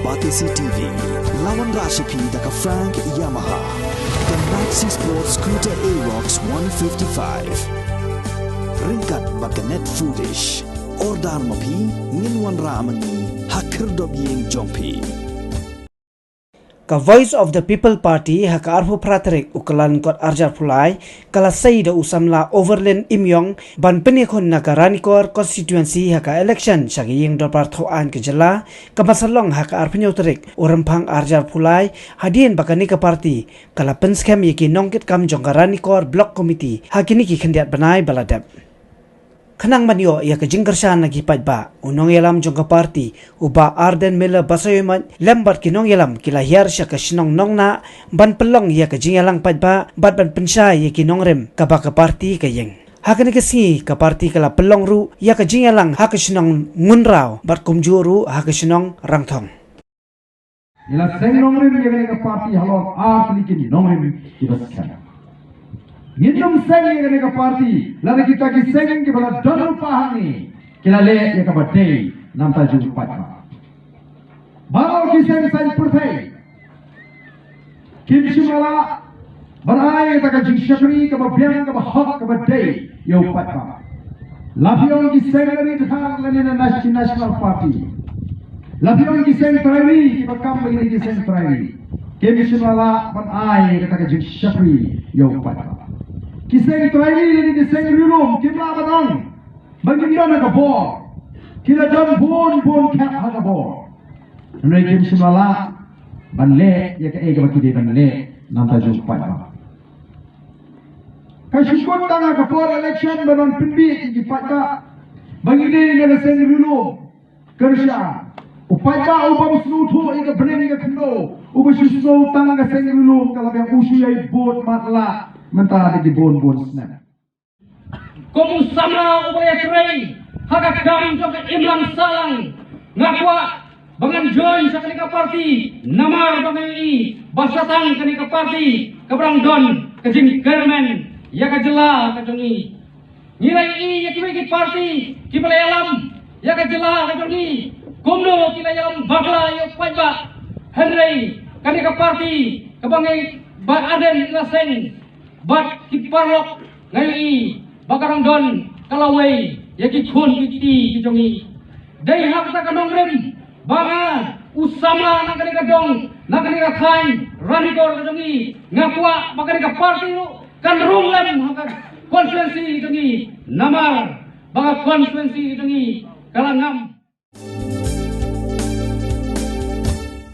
Batisi TV, lawan Rashipi daka Frank Yamaha, dan Maxi Sports Scooter Aerox 155. Ringkat baganet foodish, ordar mapi, nginwan ramani, hakir dobyeng jompi. Ka Voice of the People Party haka arfu praterik ukalan kot arjar pulai kala sayida usamla Overland Imyong ban penikon na Ranikor constituency haka election syagi ying dopar thoan ke jela ka masalong haka arpenyo terik urampang arjar pulai hadien bakani ka parti kala penskem yiki nongkit kam jong Ranikor block committee hakini ki khendiat banai baladap. Kanang manyo ya kejingkershan lagi ba unong yalam jongka parti uba Arden Miller basayoman lembat kinong yalam kila hiar sya kasinong nong na ban pelong ya kejingalang ba bat ban pensai ya kinong rem kaba ka parti kayeng hakani kasi ka parti kala pelong ru ya kejingalang hakasinong ngunraw bat kumjuru hakasinong rangthong ila seng nong rem ya ka parti halor likin nong rem ibaskan Ngidum seng yang ke parti, lalu kita ki seng ke bala donor pahani, kita le yang ke badai, nam tajuk patma. Balau ki seng sain pertai, kim simala, berai kita ke jingsyakri ke babiang ke bahak ke badai, yau patma. Lapion ki seng lagi thang lagi na national party, lapion ki seng terawi, kita kam lagi ki seng terawi, kim simala berai kita ke jingsyakri, yau patma. Kiseng trainee ni kiseng rilum kimla batang bagi dia nak bor kila jam bon kat ada bor nai kim simala banle ya ke ega baki dia banle nanta jumpa kasyukun tanga ke bor election banon pinbi di pada bagi dia ni kiseng rilum kersha upaya ubam snutu ega bening ega kendo ubashuso tanga kiseng rilum kalau yang usia bot matla mentara di bon snap. Kung sama upaya cerai, haka kami juga imlang salang, ngakwa bangan join sa kanika party, namar bangan ini, basatang kanika party, kabrang don, kajing kermen, ya kajela kajongi. Nilai ini ya kibagi party, kibalayalam, ya kajela kajongi. Kumno kilayalam bagla ya pajba, Henry kanika party, kabangai ba aden laseng. Bat kiparlok ngai bakarang don kalawai yaki khun kiti kijongi dai hak ta kanong rem banga usama nangkani kadong nangkani ka khain Ranikor kijongi ngakwa bakari ka party kan rumlem hak constituency kijongi namar banga constituency kijongi kalangam